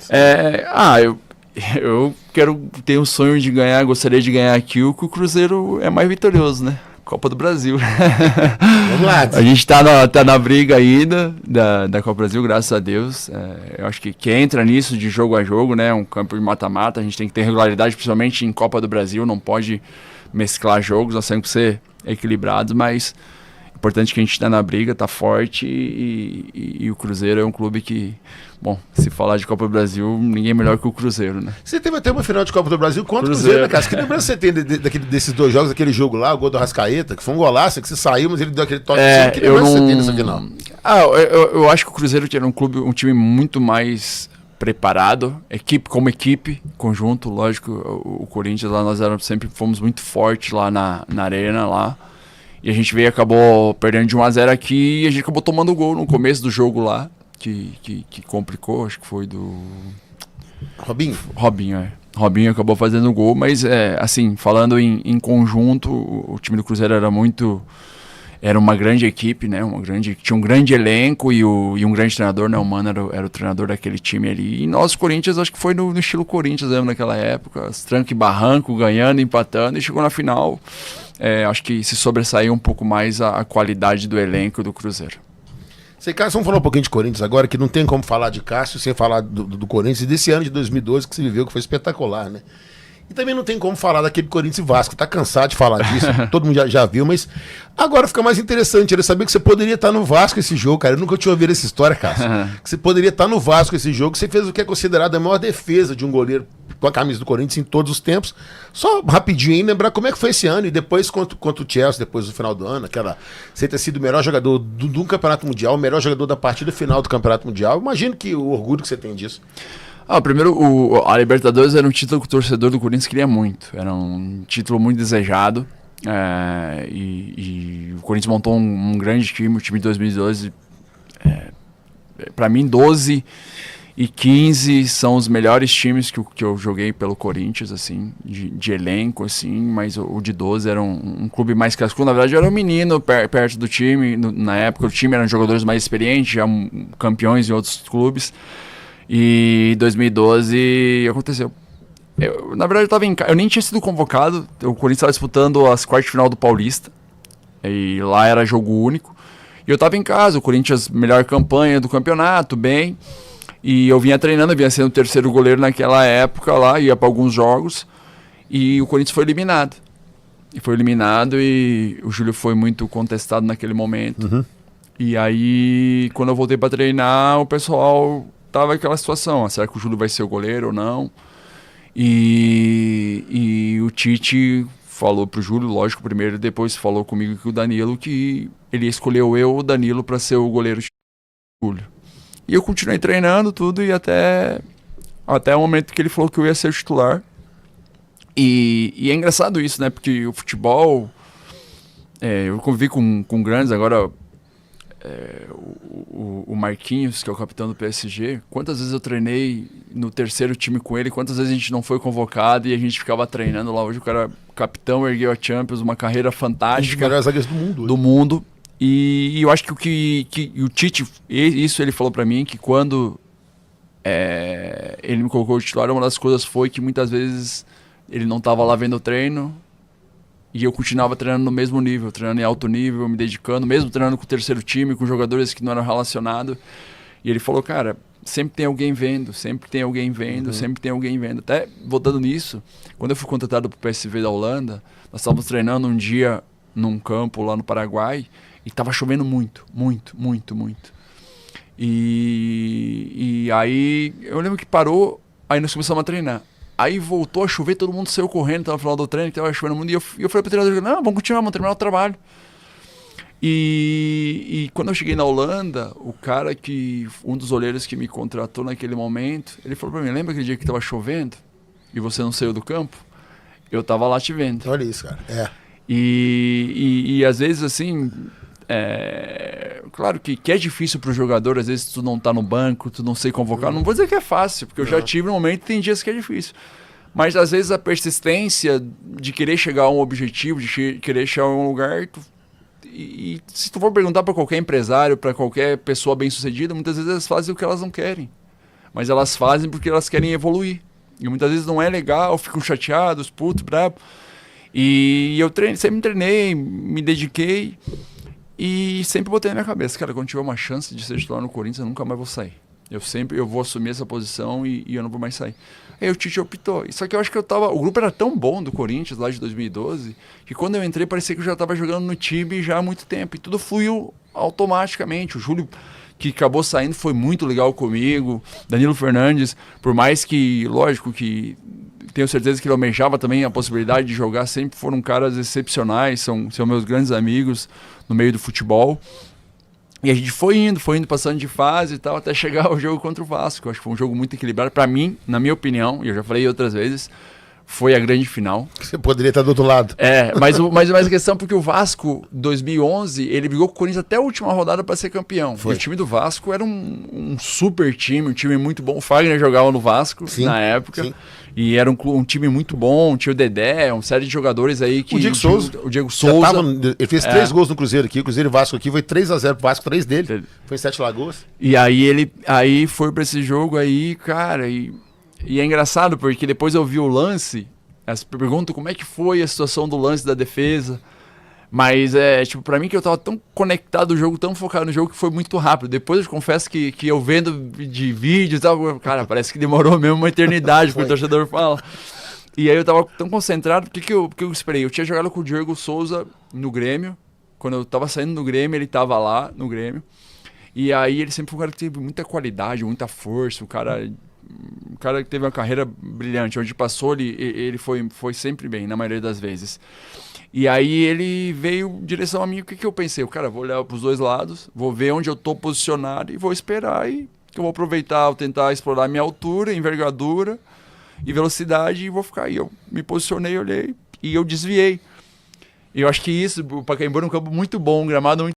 Eu tenho um sonho de ganhar, gostaria de ganhar aqui o que o Cruzeiro é mais vitorioso, né? Copa do Brasil. Vamos lá. A gente tá na briga ainda da Copa do Brasil, graças a Deus. Eu acho que entra nisso de jogo a jogo, né? Um campo de mata-mata, a gente tem que ter regularidade, principalmente em Copa do Brasil, não pode mesclar jogos, nós temos que ser equilibrados, mas é importante que a gente tá na briga, tá forte e o Cruzeiro é um clube que, bom, se falar de Copa do Brasil, ninguém é melhor que o Cruzeiro, né? Você teve até uma final de Copa do Brasil contra o Cruzeiro, né, cara? Que lembrança você tem desses dois jogos, aquele jogo lá, o gol do Arrascaeta, que foi um golaço, que você saiu, mas ele deu aquele toque. Que lembrança você tem nessa final? Eu acho que o Cruzeiro era um time muito mais preparado, como equipe, conjunto, lógico. O Corinthians lá, nós sempre fomos muito fortes lá na arena lá. E a gente acabou perdendo de 1-0 aqui e a gente acabou tomando gol no começo do jogo lá, que complicou, acho que foi do... Robinho. Robinho acabou fazendo o gol, mas assim, falando em conjunto, o time do Cruzeiro era uma grande equipe, né? Tinha um grande elenco e um grande treinador, né? O Mano era o treinador daquele time ali. E nós, Corinthians, acho que foi no estilo Corinthians mesmo naquela época, tranco e barranco, ganhando, empatando, e chegou na final. Acho que se sobressaiu um pouco mais a qualidade do elenco do Cruzeiro. Cássio, vamos falar um pouquinho de Corinthians agora, que não tem como falar de Cássio sem falar do Corinthians e desse ano de 2012 que você viveu, que foi espetacular, né? E também não tem como falar daquele Corinthians e Vasco, tá cansado de falar disso, todo mundo já viu, mas agora fica mais interessante, ele saber que você poderia estar no Vasco esse jogo, cara, eu nunca tinha ouvido essa história, Cássio, que você poderia estar no Vasco esse jogo, você fez o que é considerado a maior defesa de um goleiro com a camisa do Corinthians em todos os tempos. Só rapidinho aí, lembrar como é que foi esse ano e depois contra o Chelsea, depois do final do ano, você ter sido o melhor jogador do Campeonato Mundial, o melhor jogador da partida final do Campeonato Mundial, imagino que o orgulho que você tem disso. Primeiro, a Libertadores era um título que o torcedor do Corinthians queria muito. Era um título muito desejado. E o Corinthians montou um grande time, o time de 2012. Para mim, 12 e 15 são os melhores times que eu joguei pelo Corinthians, assim, de elenco, assim, mas o de 12 era um clube mais cascudo. Na verdade, eu era um menino perto do time. Na época, o time eram jogadores mais experientes, já campeões em outros clubes. E em 2012 aconteceu. Na verdade, eu estava em casa, eu nem tinha sido convocado. O Corinthians estava disputando as quartas de final do Paulista. E lá era jogo único. E eu estava em casa, o Corinthians, melhor campanha do campeonato, bem. E eu vinha treinando, eu vinha sendo o terceiro goleiro naquela época lá, ia para alguns jogos. E o Corinthians foi eliminado. E o Júlio foi muito contestado naquele momento. Uhum. E aí, quando eu voltei para treinar, o pessoal... tava aquela situação, será que o Júlio vai ser o goleiro ou não? E o Tite falou pro Júlio, lógico, primeiro, depois falou comigo que o Danilo, que ele escolheu eu, o Danilo, para ser o goleiro do Júlio. E eu continuei treinando tudo e até o momento que ele falou que eu ia ser titular. E é engraçado isso, né? Porque o futebol, eu convivi com grandes, agora... o Marquinhos, que é o capitão do PSG, quantas vezes eu treinei no terceiro time com ele, quantas vezes a gente não foi convocado e a gente ficava treinando lá. Hoje o cara, capitão, ergueu a Champions, uma carreira fantástica. Um dos melhores zagueiros do mundo. Do mundo. E eu acho que o Tite, isso ele falou pra mim, que quando ele me colocou o titular, uma das coisas foi que muitas vezes ele não estava lá vendo o treino, e eu continuava treinando no mesmo nível, treinando em alto nível, me dedicando, mesmo treinando com o terceiro time, com jogadores que não eram relacionados. E ele falou, cara, sempre tem alguém vendo, sempre tem alguém vendo, sempre tem alguém vendo. Até voltando nisso, quando eu fui contratado pro PSV da Holanda, nós estávamos treinando um dia num campo lá no Paraguai e estava chovendo muito. E aí eu lembro que parou, aí nós começamos a treinar. Aí voltou a chover, todo mundo saiu correndo, tava no final do treino, que tava chovendo muito, e eu falei pro treinador, não, vamos continuar, vamos terminar o trabalho. E quando eu cheguei na Holanda, o cara um dos olheiros que me contratou naquele momento, ele falou pra mim, lembra aquele dia que tava chovendo e você não saiu do campo? Eu tava lá te vendo. Olha isso, cara. E às vezes, assim, claro que é difícil pro jogador, às vezes tu não tá no banco, tu não sei convocar, não vou dizer que é fácil, porque eu já tive um momento, tem dias que é difícil. Mas às vezes a persistência de querer chegar a um objetivo, de querer chegar a um lugar, e se tu for perguntar para qualquer empresário, para qualquer pessoa bem-sucedida, muitas vezes elas fazem o que elas não querem. mas elas fazem porque elas querem evoluir. E muitas vezes não é legal, ficam chateados, putos, brabo. E eu sempre treinei, me dediquei e sempre botei na minha cabeça, cara, quando tiver uma chance de ser titular no Corinthians, eu nunca mais vou sair. Eu vou assumir essa posição e eu não vou mais sair. Aí o Tite optou. Só que eu acho que o grupo era tão bom do Corinthians lá de 2012, que quando eu entrei parecia que eu já estava jogando no time já há muito tempo. E tudo fluiu automaticamente. O Júlio, que acabou saindo, foi muito legal comigo. Danilo Fernandes, por mais que, lógico que tenho certeza que ele almejava também a possibilidade de jogar, sempre foram caras excepcionais, são meus grandes amigos no meio do futebol. E a gente foi indo, passando de fase e tal, até chegar ao jogo contra o Vasco. Eu acho que foi um jogo muito equilibrado. Para mim, na minha opinião, e eu já falei outras vezes, foi a grande final. Você poderia estar do outro lado. Mas a questão é porque o Vasco, 2011, ele brigou com o Corinthians até a última rodada para ser campeão. E o time do Vasco era um super time, um time muito bom. O Fagner jogava no Vasco na época. Sim. E era um time muito bom, tinha o Dedé, uma série de jogadores aí que... O Diego Souza. Ele fez 3 gols no Cruzeiro aqui. O Cruzeiro e Vasco aqui foi 3-0 pro Vasco, 3 dele. Foi em 7 Lagoas. E aí foi pra esse jogo aí, cara, e é engraçado porque depois eu vi o lance, as perguntam como é que foi a situação do lance da defesa. Mas pra mim que eu tava tão conectado no jogo, tão focado no jogo, que foi muito rápido. Depois eu confesso que eu vendo de vídeo e tal, cara, parece que demorou mesmo uma eternidade, como o torcedor fala. E aí eu tava tão concentrado, porque eu esperei? Eu tinha jogado com o Diego Souza no Grêmio, quando eu tava saindo do Grêmio, ele tava lá no Grêmio. E aí ele sempre foi um cara que teve muita qualidade, muita força, um cara que teve uma carreira brilhante. Onde passou, ele foi sempre bem, na maioria das vezes. E aí ele veio em direção a mim, o que eu pensei? Cara, vou olhar para os dois lados, vou ver onde eu estou posicionado e vou esperar. E eu vou aproveitar, vou tentar explorar minha altura, envergadura e velocidade e vou ficar aí. Eu me posicionei, olhei e eu desviei. E eu acho que isso, o Pacaembu era um campo muito bom, um gramado muito